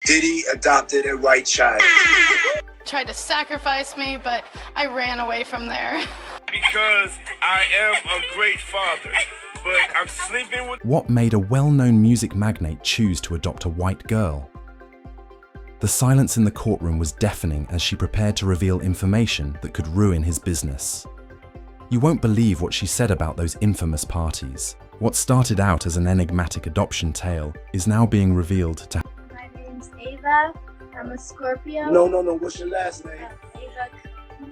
Diddy adopted a white child. Tried to sacrifice me, but I ran away from there. Because I am a great father, but I'm sleeping with... What made a well-known music magnate choose to adopt a white girl? The silence in the courtroom was deafening as she prepared to reveal information that could ruin his business. You won't believe what she said about those infamous parties. What started out as an enigmatic adoption tale is now being revealed to... My name's Ava. I'm a Scorpio. No. What's your last name? Ava.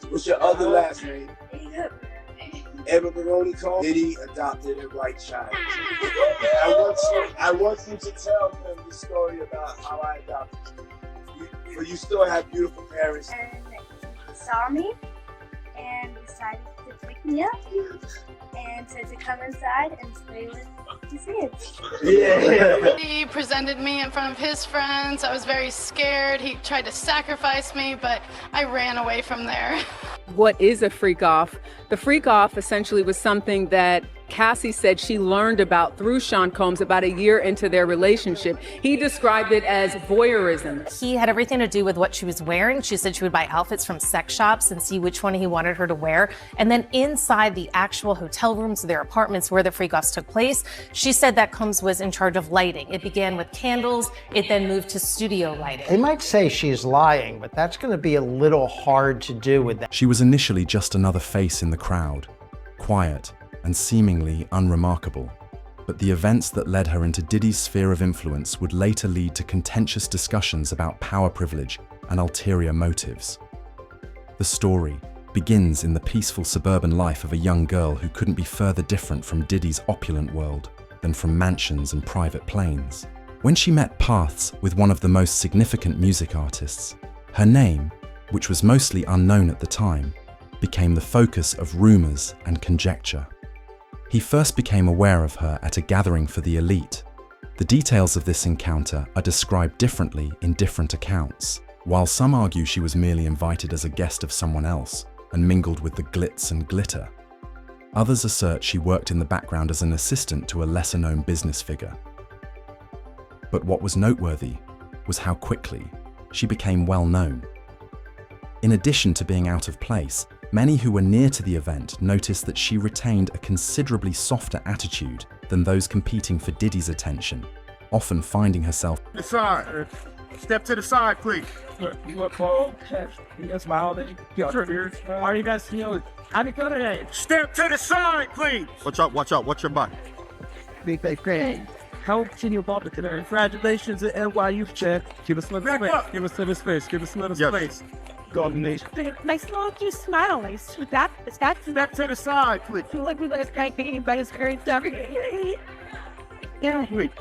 What's your other last name? Ava. Eva Baroni called. Diddy adopted a white child. I want you to tell them the story about how I adopted you. But you still have beautiful parents. And he saw me and decided to pick me up and said to come inside and play with his kids. Yeah. He presented me in front of his friends. I was very scared. He tried to sacrifice me, but I ran away from there. What is a freak off? The freak off essentially was something that Cassie said she learned about through Sean Combs about a year into their relationship. He described it as voyeurism. He had everything to do with what she was wearing. She said she would buy outfits from sex shops and see which one he wanted her to wear. And then inside the actual hotel rooms, their apartments where the freak offs took place, she said that Combs was in charge of lighting. It began with candles. It then moved to studio lighting. They might say she's lying, but that's going to be a little hard to do with that. She was initially just another face in the crowd, quiet and seemingly unremarkable. But the events that led her into Diddy's sphere of influence would later lead to contentious discussions about power privilege and ulterior motives. The story begins in the peaceful suburban life of a young girl who couldn't be further different from Diddy's opulent world than from mansions and private planes. When she met paths with one of the most significant music artists, her name, which was mostly unknown at the time, became the focus of rumors and conjecture. He first became aware of her at a gathering for the elite. The details of this encounter are described differently in different accounts. While some argue she was merely invited as a guest of someone else and mingled with the glitz and glitter, others assert she worked in the background as an assistant to a lesser-known business figure. But what was noteworthy was how quickly she became well-known. In addition to being out of place, many who were near to the event noticed that she retained a considerably softer attitude than those competing for Diddy's attention, often finding herself... The side. Step to the side, please. You look cold. You smile. Are you guys feeling? How do you go today? Step to the side, please. Watch out, watch out. Watch your back. Big great. How can you bump it today? Congratulations at NYU, Chad. Give us a little space. Give us a little space. Give us a little space. Golden Nation. Nice long, you smile. Nice. With that, is that step to the side, please. You look like this guy being by his very stuff. Yeah. Wait.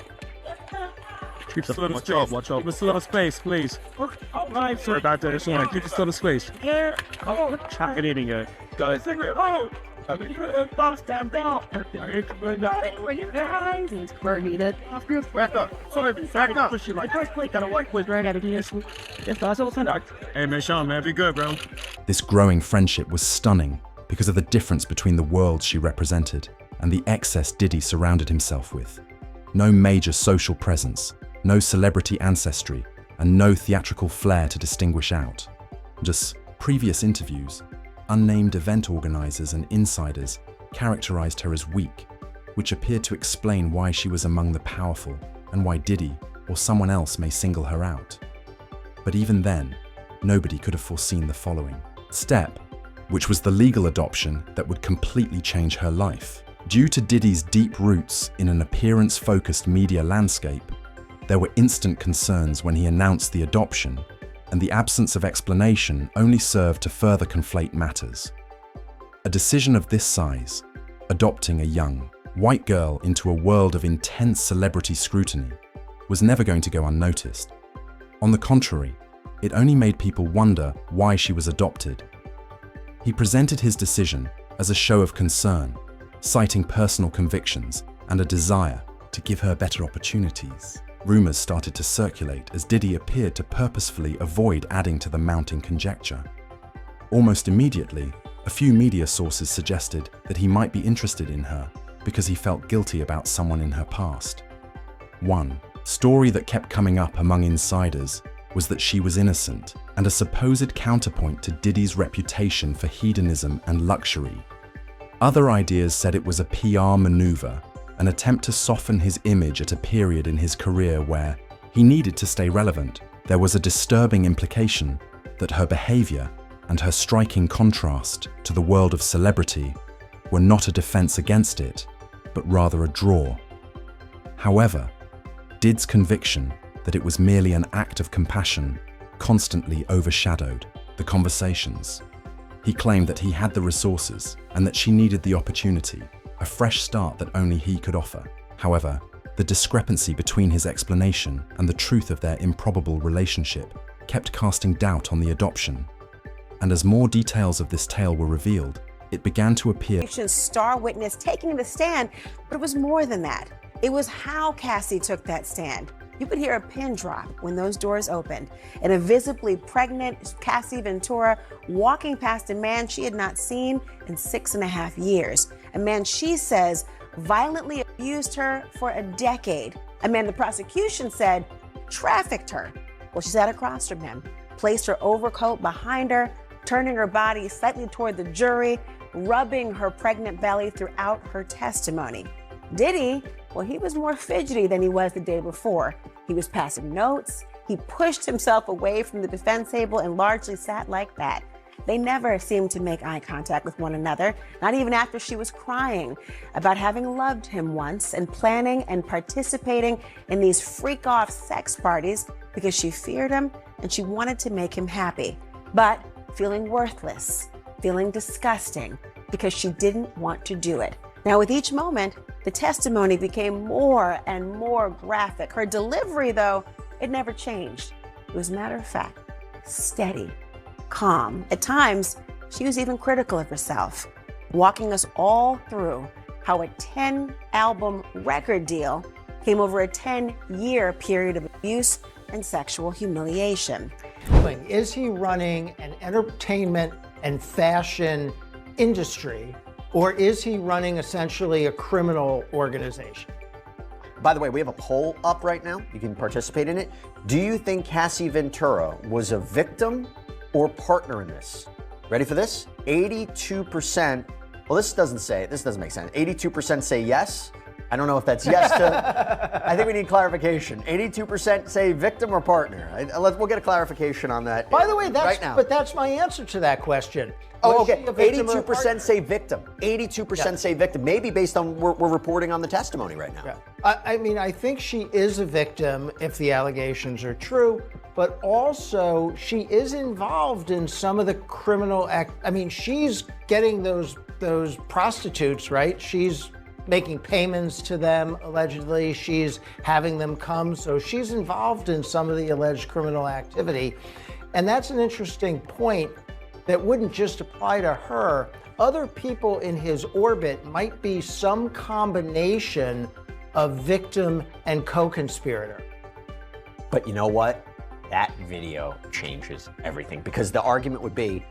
Keep us a little space. Watch out. Give us a little space, please. Oh, nice. Sorry about that. Keep us a little space. Yeah. Oh, Chuck it in here. Guys. Oh. Boss down. When you guys, it's burning it. Back up. Sorry, back up. I just played that a white was right out of here. If that's all conduct. Hey, man, Sean, man, be good, bro. This growing friendship was stunning because of the difference between the worlds she represented and the excess Diddy surrounded himself with. No major social presence, no celebrity ancestry, and no theatrical flair to distinguish out. Just previous interviews, unnamed event organizers and insiders characterized her as weak, which appeared to explain why she was among the powerful and why Diddy or someone else may single her out. But even then, nobody could have foreseen the following step, which was the legal adoption that would completely change her life. Due to Diddy's deep roots in an appearance-focused media landscape, there were instant concerns when he announced the adoption, and the absence of explanation only served to further conflate matters. A decision of this size, adopting a young, white girl into a world of intense celebrity scrutiny, was never going to go unnoticed. On the contrary, it only made people wonder why she was adopted. He presented his decision as a show of concern, citing personal convictions and a desire to give her better opportunities. Rumors started to circulate as Diddy appeared to purposefully avoid adding to the mounting conjecture. Almost immediately, a few media sources suggested that he might be interested in her because he felt guilty about someone in her past. One, story that kept coming up among insiders was that she was innocent and a supposed counterpoint to Diddy's reputation for hedonism and luxury. Other ideas said it was a PR maneuver, an attempt to soften his image at a period in his career where he needed to stay relevant. There was a disturbing implication that her behavior and her striking contrast to the world of celebrity were not a defense against it, but rather a draw. However, Did's conviction that it was merely an act of compassion constantly overshadowed the conversations. He claimed that he had the resources and that she needed the opportunity, a fresh start that only he could offer. However, the discrepancy between his explanation and the truth of their improbable relationship kept casting doubt on the adoption. And as more details of this tale were revealed, it began to appear star witness taking the stand, but it was more than that. It was how Cassie took that stand. You could hear a pin drop when those doors opened, and a visibly pregnant Cassie Ventura walking past a man she had not seen in 6.5 years. A man she says violently abused her for a decade. A man the prosecution said trafficked her. Well, she sat across from him, placed her overcoat behind her, turning her body slightly toward the jury, rubbing her pregnant belly throughout her testimony. Diddy, well, he was more fidgety than he was the day before. He was passing notes. He pushed himself away from the defense table and largely sat like that. They never seemed to make eye contact with one another, not even after she was crying about having loved him once and planning and participating in these freak-off sex parties because she feared him and she wanted to make him happy, but feeling worthless, feeling disgusting because she didn't want to do it. Now, with each moment, the testimony became more and more graphic. Her delivery, though, it never changed. It was matter of fact, steady, calm. At times, she was even critical of herself, walking us all through how a 10-album record deal came over a 10-year period of abuse and sexual humiliation. Is he running an entertainment and fashion industry, or is he running essentially a criminal organization? By the way, we have a poll up right now. You can participate in it. Do you think Cassie Ventura was a victim or partner in this? Ready for this? 82%. Well, this doesn't make sense. 82% say yes. I don't know if that's yes to, I think we need clarification. 82% say victim or partner. We'll get a clarification on that. By the way, right now. But that's my answer to that question. Oh, okay. 82% say victim. 82% say victim. Maybe based on we're reporting on the testimony right now. Yeah. I mean, I think she is a victim if the allegations are true, but also she is involved in some of the criminal act. I mean, she's getting those prostitutes, right? She's making payments to them, allegedly. She's having them come. So she's involved in some of the alleged criminal activity. And that's an interesting point that wouldn't just apply to her. Other people in his orbit might be some combination of victim and co-conspirator. But you know what? That video changes everything, because the argument would be,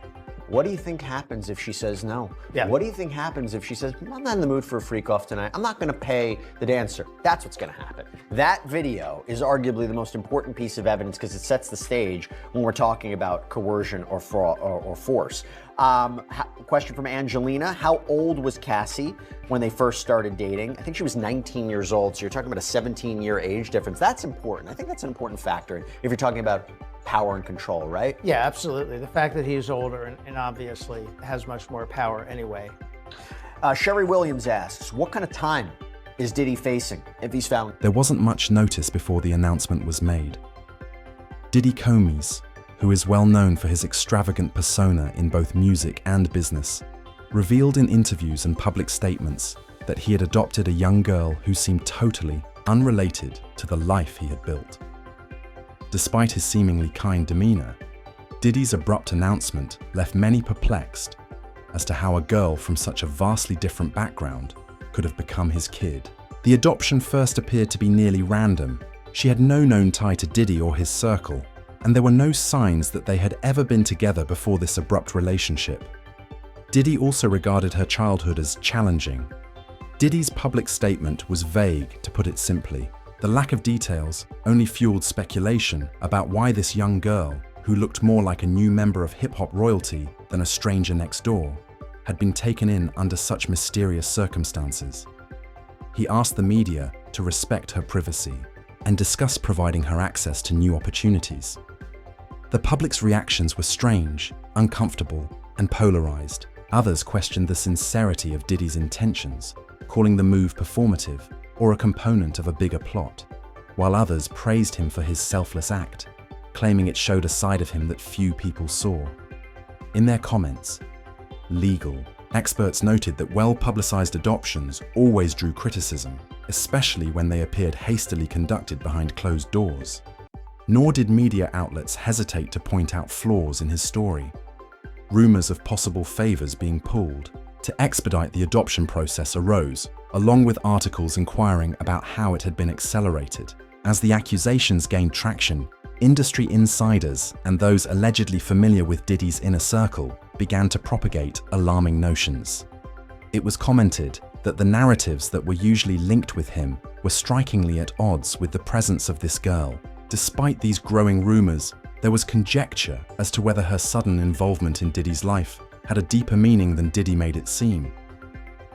what do you think happens if she says no? Yeah. What do you think happens if she says, I'm not in the mood for a freak off tonight. I'm not going to pay the dancer. That's what's going to happen. That video is arguably the most important piece of evidence because it sets the stage when we're talking about coercion or force. Question from Angelina. How old was Cassie when they first started dating? I think she was 19 years old. So you're talking about a 17-year age difference. That's important. I think that's an important factor if you're talking about power and control, right? Yeah, absolutely. The fact that he's older and obviously has much more power anyway. Sherry Williams asks, what kind of time is Diddy facing if he's found? There wasn't much notice before the announcement was made. Diddy Combs, who is well known for his extravagant persona in both music and business, revealed in interviews and public statements that he had adopted a young girl who seemed totally unrelated to the life he had built. Despite his seemingly kind demeanor, Diddy's abrupt announcement left many perplexed as to how a girl from such a vastly different background could have become his kid. The adoption first appeared to be nearly random. She had no known tie to Diddy or his circle, and there were no signs that they had ever been together before this abrupt relationship. Diddy also regarded her childhood as challenging. Diddy's public statement was vague, to put it simply. The lack of details only fueled speculation about why this young girl, who looked more like a new member of hip-hop royalty than a stranger next door, had been taken in under such mysterious circumstances. He asked the media to respect her privacy and discuss providing her access to new opportunities. The public's reactions were strange, uncomfortable, and polarized. Others questioned the sincerity of Diddy's intentions, calling the move performative or a component of a bigger plot, while others praised him for his selfless act, claiming it showed a side of him that few people saw. In their comments, legal experts noted that well-publicized adoptions always drew criticism, especially when they appeared hastily conducted behind closed doors. Nor did media outlets hesitate to point out flaws in his story. Rumors of possible favors being pulled to expedite the adoption process arose, along with articles inquiring about how it had been accelerated. As the accusations gained traction, industry insiders and those allegedly familiar with Diddy's inner circle began to propagate alarming notions. It was commented that the narratives that were usually linked with him were strikingly at odds with the presence of this girl. Despite these growing rumors, there was conjecture as to whether her sudden involvement in Diddy's life had a deeper meaning than Diddy made it seem.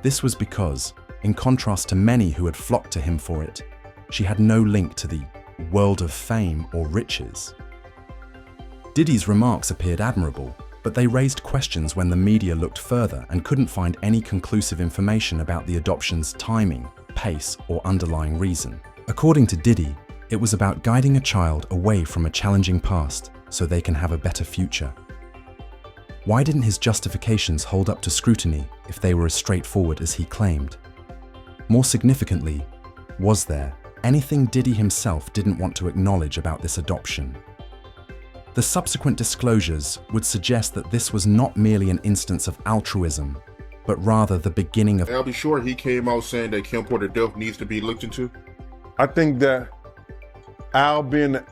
This was because, in contrast to many who had flocked to him for it, she had no link to the world of fame or riches. Diddy's remarks appeared admirable, but they raised questions when the media looked further and couldn't find any conclusive information about the adoption's timing, pace, or underlying reason. According to Diddy, it was about guiding a child away from a challenging past so they can have a better future. Why didn't his justifications hold up to scrutiny if they were as straightforward as he claimed? More significantly, was there anything Diddy himself didn't want to acknowledge about this adoption? The subsequent disclosures would suggest that this was not merely an instance of altruism, but rather the beginning of... I'll be sure he came out saying that Kim Porter death needs to be looked into. I think that Al being his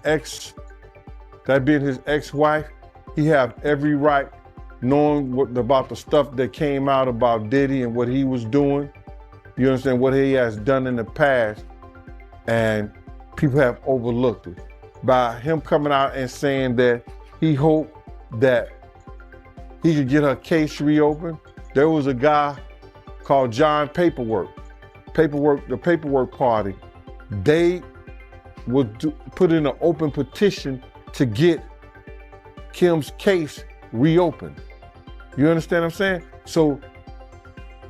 ex-wife, he have every right knowing about the stuff that came out about Diddy and what he was doing. You understand what he has done in the past, and people have overlooked it. By him coming out and saying that he hoped that he could get her case reopened. There was a guy called John the Paperwork Party. They would put in an open petition to get Kim's case reopened. You understand what I'm saying? So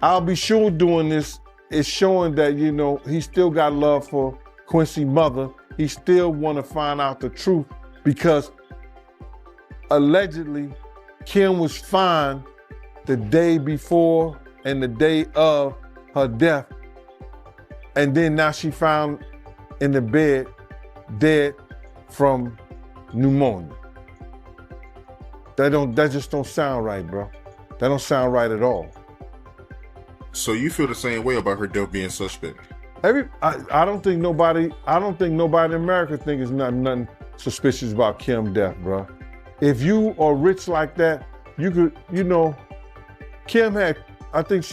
I'll be sure doing this is showing that, you know, he still got love for Quincy's mother. He still want to find out the truth because allegedly Kim was fine the day before and the day of her death. And then now she found in the bed dead from pneumonia. That just don't sound right, bro. That don't sound right at all. So you feel the same way about her death being suspect? I don't think nobody in America thinks there's nothing suspicious about Kim's death, bro. If you are rich like that, you could, you know, Kim had, I think,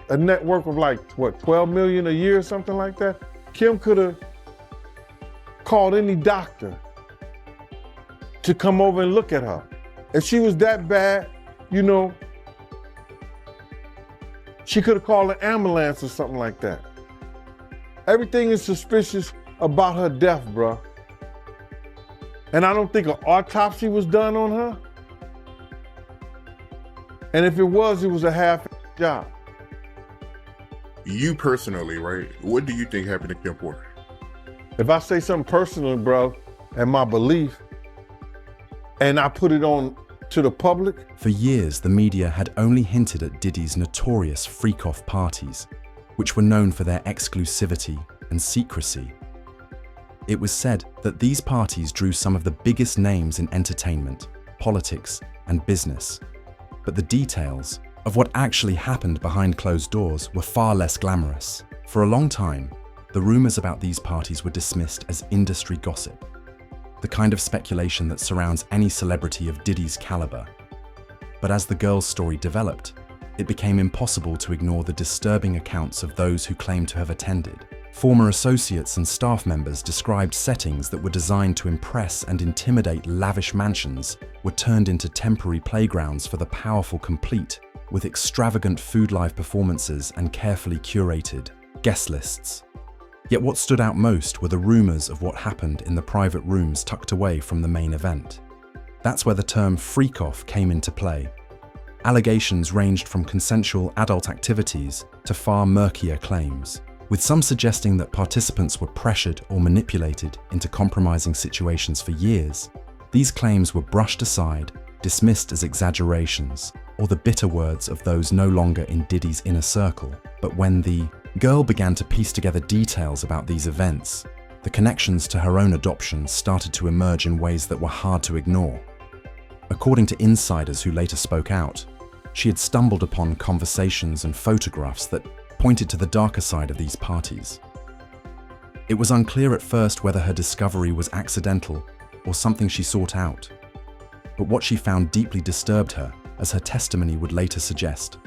a net worth of like, what, 12 million a year or something like that? Kim could have called any doctor to come over and look at her. If she was that bad, you know, she could have called an ambulance or something like that. Everything is suspicious about her death, bro. And I don't think an autopsy was done on her. And if it was a half job. You personally, right? What do you think happened to Kim Porter? If I say something personal, bro, and my belief, and I put it on to the public. For years, the media had only hinted at Diddy's notorious freak-off parties, which were known for their exclusivity and secrecy. It was said that these parties drew some of the biggest names in entertainment, politics, and business. But the details of what actually happened behind closed doors were far less glamorous. For a long time, the rumors about these parties were dismissed as industry gossip, the kind of speculation that surrounds any celebrity of Diddy's caliber. But as the girl's story developed, it became impossible to ignore the disturbing accounts of those who claimed to have attended. Former associates and staff members described settings that were designed to impress and intimidate lavish mansions were turned into temporary playgrounds for the powerful complete, with extravagant food live performances and carefully curated guest lists. Yet what stood out most were the rumors of what happened in the private rooms tucked away from the main event. That's where the term freak-off came into play. Allegations ranged from consensual adult activities to far murkier claims, with some suggesting that participants were pressured or manipulated into compromising situations for years. These claims were brushed aside, dismissed as exaggerations, or the bitter words of those no longer in Diddy's inner circle. But when the girl began to piece together details about these events, the connections to her own adoption started to emerge in ways that were hard to ignore. According to insiders who later spoke out, she had stumbled upon conversations and photographs that pointed to the darker side of these parties. It was unclear at first whether her discovery was accidental or something she sought out, but what she found deeply disturbed her, as her testimony would later suggest.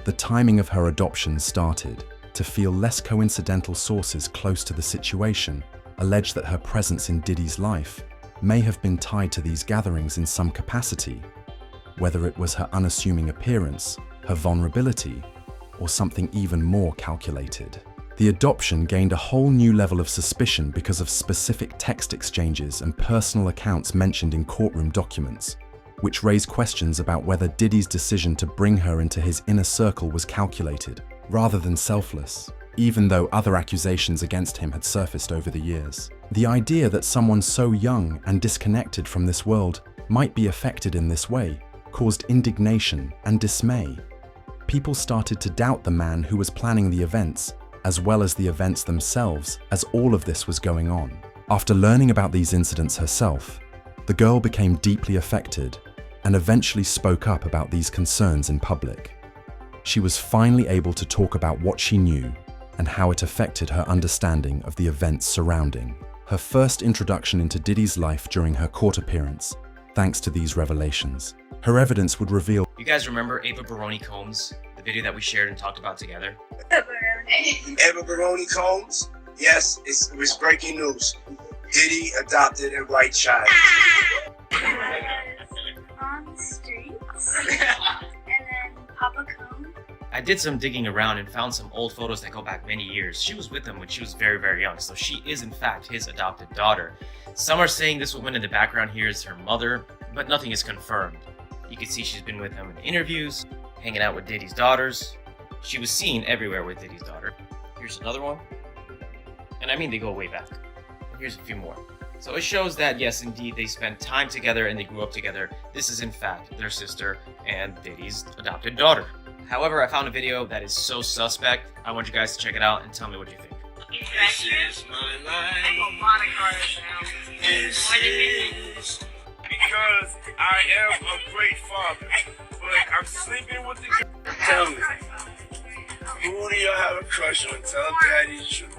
The timing of her adoption started to feel less coincidental. Sources close to the situation alleged that her presence in Diddy's life may have been tied to these gatherings in some capacity, whether it was her unassuming appearance, her vulnerability, or something even more calculated. The adoption gained a whole new level of suspicion because of specific text exchanges and personal accounts mentioned in courtroom documents, which raised questions about whether Diddy's decision to bring her into his inner circle was calculated, rather than selfless, even though other accusations against him had surfaced over the years. The idea that someone so young and disconnected from this world might be affected in this way caused indignation and dismay. People started to doubt the man who was planning the events, as well as the events themselves, as all of this was going on. After learning about these incidents herself, the girl became deeply affected and eventually spoke up about these concerns in public. She was finally able to talk about what she knew and how it affected her understanding of the events surrounding her first introduction into Diddy's life during her court appearance. Thanks to these revelations, her evidence would reveal. You guys remember Ava Baroni Combs, the video that we shared and talked about together? Ava Baroni Combs? Yes, it was breaking news. Diddy adopted a white child. On the streets, and then Papa Combs. I did some digging around and found some old photos that go back many years. She was with him when she was very, very young, so she is in fact his adopted daughter. Some are saying this woman in the background here is her mother, but nothing is confirmed. You can see she's been with him in interviews, hanging out with Diddy's daughters. She was seen everywhere with Diddy's daughter. Here's another one. And I mean, they go way back. And here's a few more. So it shows that, yes, indeed, they spent time together and they grew up together. This is, in fact, their sister and Diddy's adopted daughter. However, I found a video that is so suspect. I want you guys to check it out and tell me what you think. This is my life. This is because I am a great father, but I'm sleeping with the girl. Tell me, who do you have a crush on? Tell Daddy the truth.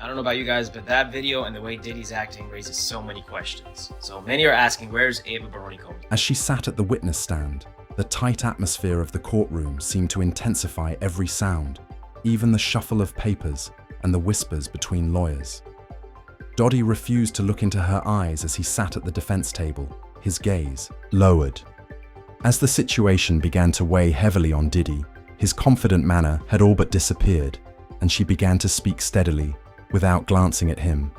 I don't know about you guys, but that video and the way Diddy's acting raises so many questions. So many are asking, where's Ava Baroni Combs? As she sat at the witness stand, the tight atmosphere of the courtroom seemed to intensify every sound, even the shuffle of papers and the whispers between lawyers. Diddy refused to look into her eyes as he sat at the defense table, his gaze lowered. As the situation began to weigh heavily on Diddy, his confident manner had all but disappeared, and she began to speak steadily, without glancing at him.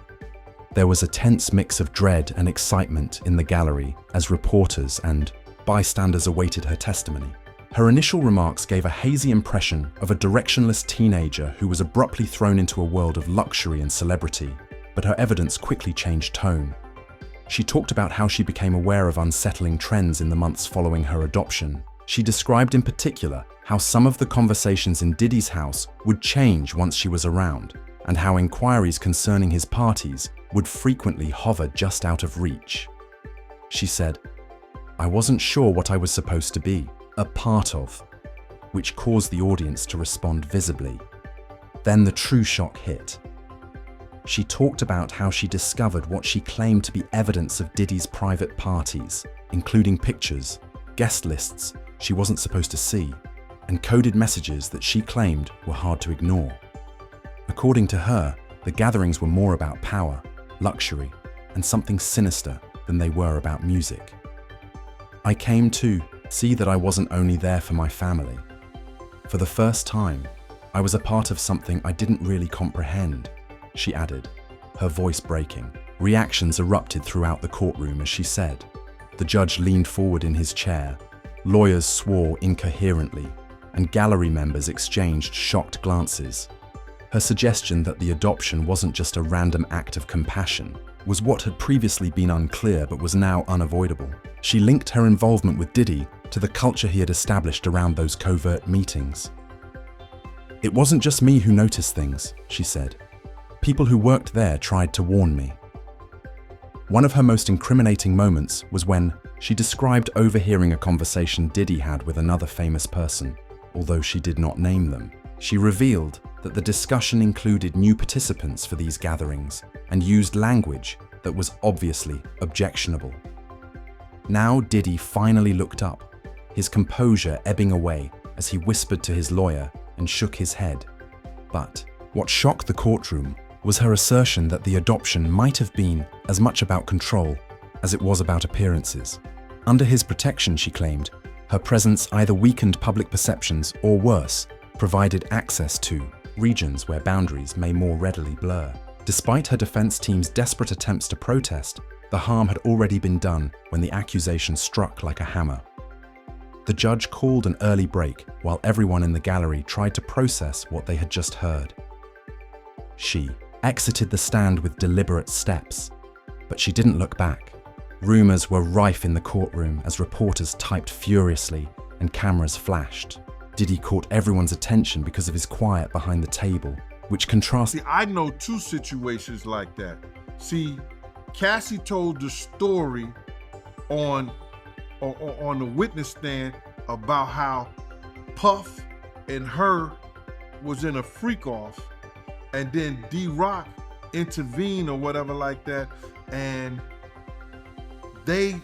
There was a tense mix of dread and excitement in the gallery as reporters and bystanders awaited her testimony. Her initial remarks gave a hazy impression of a directionless teenager who was abruptly thrown into a world of luxury and celebrity, but her evidence quickly changed tone. She talked about how she became aware of unsettling trends in the months following her adoption. She described in particular how some of the conversations in Diddy's house would change once she was around, and how inquiries concerning his parties would frequently hover just out of reach. She said, "I wasn't sure what I was supposed to be, a part of," which caused the audience to respond visibly. Then the true shock hit. She talked about how she discovered what she claimed to be evidence of Diddy's private parties, including pictures, guest lists she wasn't supposed to see, and coded messages that she claimed were hard to ignore. According to her, the gatherings were more about power, luxury, and something sinister than they were about music. I came to see that I wasn't only there for my family. For the first time, I was a part of something I didn't really comprehend, she added, her voice breaking. Reactions erupted throughout the courtroom as she said. The judge leaned forward in his chair, lawyers swore incoherently, and gallery members exchanged shocked glances. Her suggestion that the adoption wasn't just a random act of compassion was what had previously been unclear but was now unavoidable. She linked her involvement with Diddy to the culture he had established around those covert meetings. It wasn't just me who noticed things, she said. People who worked there tried to warn me. One of her most incriminating moments was when she described overhearing a conversation Diddy had with another famous person, although she did not name them. She revealed that the discussion included new participants for these gatherings and used language that was obviously objectionable. Now Diddy finally looked up, his composure ebbing away as he whispered to his lawyer and shook his head. But what shocked the courtroom was her assertion that the adoption might have been as much about control as it was about appearances. Under his protection, she claimed, her presence either weakened public perceptions or worse, provided access to regions where boundaries may more readily blur. Despite her defense team's desperate attempts to protest, the harm had already been done when the accusation struck like a hammer. The judge called an early break while everyone in the gallery tried to process what they had just heard. She exited the stand with deliberate steps, but she didn't look back. Rumors were rife in the courtroom as reporters typed furiously and cameras flashed. Diddy caught everyone's attention because of his quiet behind the table, which contrasted. See, I know two situations like that. See, Cassie told the story on the witness stand about how Puff and her was in a freak off, and then D-Rock intervened or whatever like that, and they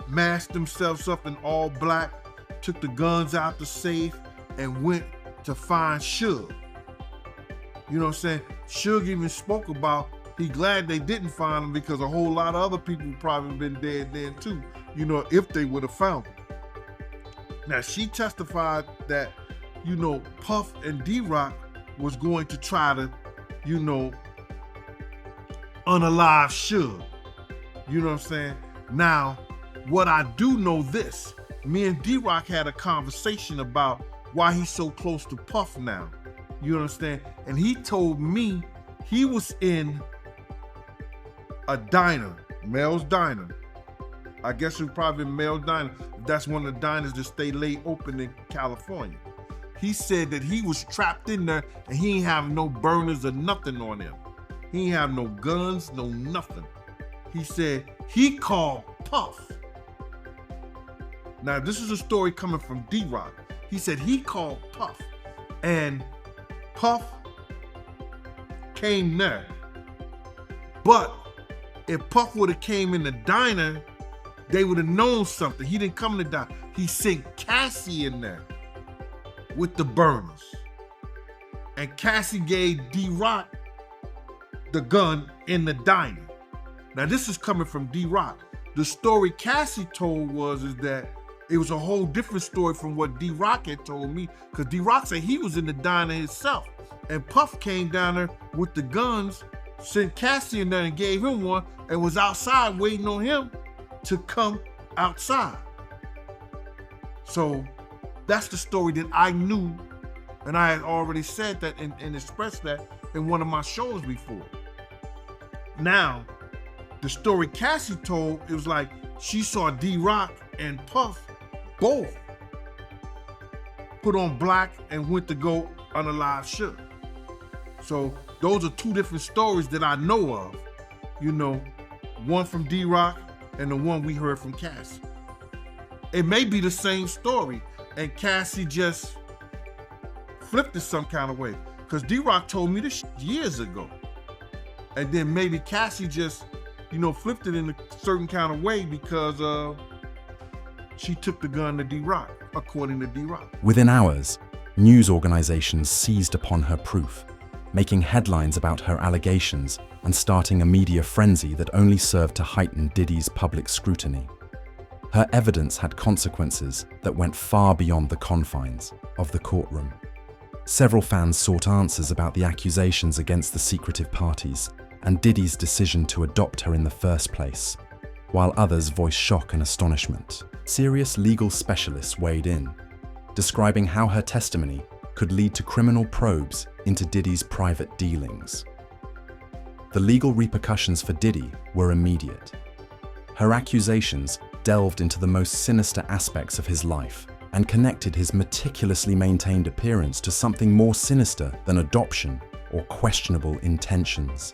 masked themselves up in all black, took the guns out the safe, and went to find Suge. You know what I'm saying? Suge even spoke about he glad they didn't find him because a whole lot of other people would probably been dead then too, you know, if they would have found him. Now, she testified that, you know, Puff and D-Rock was going to try to, you know, unalive Suge. You know what I'm saying? Now, what I do know this, me and D-Rock had a conversation about why he's so close to Puff now. You understand? And he told me he was in a diner, Mel's Diner. I guess it was probably Mel's Diner. That's one of the diners that stay late open in California. He said that he was trapped in there and he ain't have no burners or nothing on him. He ain't have no guns, no nothing. He said he called Puff. Now, this is a story coming from D-Rock. He said he called Puff and Puff came there. But if Puff would have came in the diner, they would have known something. He didn't come in the diner. He sent Cassie in there with the burners. And Cassie gave D-Rock the gun in the diner. Now, this is coming from D-Rock. The story Cassie told is that it was a whole different story from what D-Rock had told me, because D-Rock said he was in the diner himself. And Puff came down there with the guns, sent Cassie in there and gave him one, and was outside waiting on him to come outside. So that's the story that I knew, and I had already said that and expressed that in one of my shows before. Now, the story Cassie told, it was like she saw D-Rock and Puff both put on black and went to go unalive Suge. So those are two different stories that I know of, you know, one from D-Rock and the one we heard from Cassie. It may be the same story and Cassie just flipped it some kind of way, because D-Rock told me this years ago. And then maybe Cassie just, you know, flipped it in a certain kind of way because she took the gun to D-Rock, according to D-Rock. Within hours, news organizations seized upon her proof, making headlines about her allegations and starting a media frenzy that only served to heighten Diddy's public scrutiny. Her evidence had consequences that went far beyond the confines of the courtroom. Several fans sought answers about the accusations against the secretive parties and Diddy's decision to adopt her in the first place, while others voiced shock and astonishment. Serious legal specialists weighed in, describing how her testimony could lead to criminal probes into Diddy's private dealings. The legal repercussions for Diddy were immediate. Her accusations delved into the most sinister aspects of his life and connected his meticulously maintained appearance to something more sinister than adoption or questionable intentions.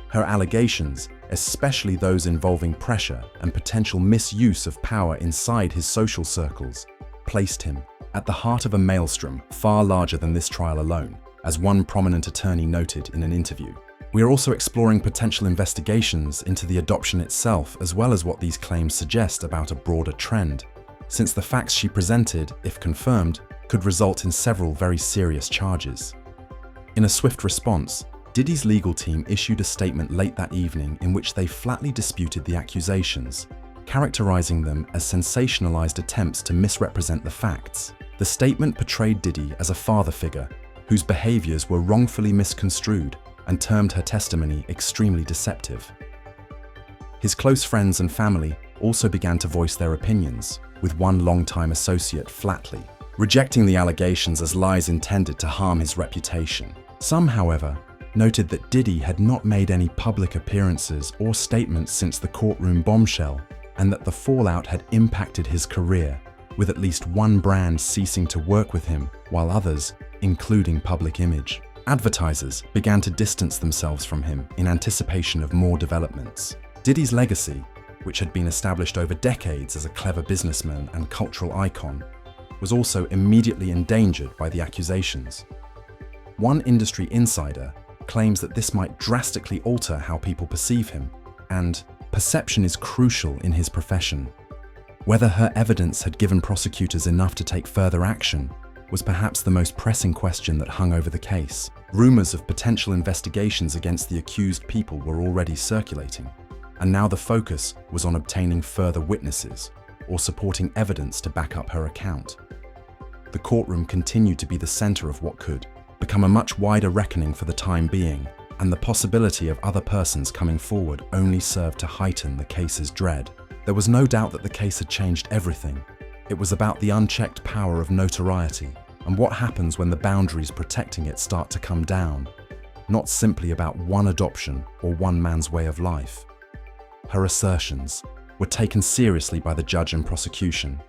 Her allegations, especially those involving pressure and potential misuse of power inside his social circles, placed him at the heart of a maelstrom far larger than this trial alone, as one prominent attorney noted in an interview. We are also exploring potential investigations into the adoption itself, as well as what these claims suggest about a broader trend, since the facts she presented, if confirmed, could result in several very serious charges. In a swift response, Diddy's legal team issued a statement late that evening in which they flatly disputed the accusations, characterizing them as sensationalized attempts to misrepresent the facts. The statement portrayed Diddy as a father figure whose behaviors were wrongfully misconstrued and termed her testimony extremely deceptive. His close friends and family also began to voice their opinions, with one longtime associate flatly rejecting the allegations as lies intended to harm his reputation. Some, however, noted that Diddy had not made any public appearances or statements since the courtroom bombshell, and that the fallout had impacted his career, with at least one brand ceasing to work with him, while others, including public image. Advertisers began to distance themselves from him in anticipation of more developments. Diddy's legacy, which had been established over decades as a clever businessman and cultural icon, was also immediately endangered by the accusations. One industry insider claims that this might drastically alter how people perceive him, and perception is crucial in his profession. Whether her evidence had given prosecutors enough to take further action was perhaps the most pressing question that hung over the case. Rumors of potential investigations against the accused people were already circulating, and now the focus was on obtaining further witnesses or supporting evidence to back up her account. The courtroom continued to be the center of what could become a much wider reckoning for the time being, and the possibility of other persons coming forward only served to heighten the case's dread. There was no doubt that the case had changed everything. It was about the unchecked power of notoriety and what happens when the boundaries protecting it start to come down, not simply about one adoption or one man's way of life. Her assertions were taken seriously by the judge and prosecution,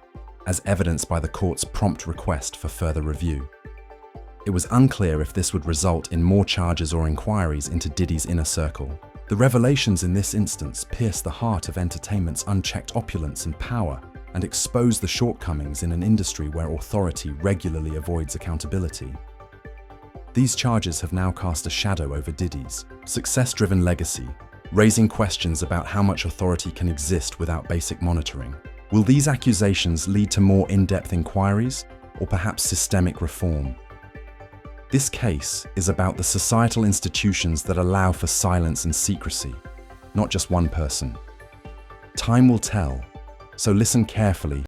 as evidenced by the court's prompt request for further review. It was unclear if this would result in more charges or inquiries into Diddy's inner circle. The revelations in this instance pierced the heart of entertainment's unchecked opulence and power and exposed the shortcomings in an industry where authority regularly avoids accountability. These charges have now cast a shadow over Diddy's success-driven legacy, raising questions about how much authority can exist without basic monitoring. Will these accusations lead to more in-depth inquiries or perhaps systemic reform? This case is about the societal institutions that allow for silence and secrecy, not just one person. Time will tell, so listen carefully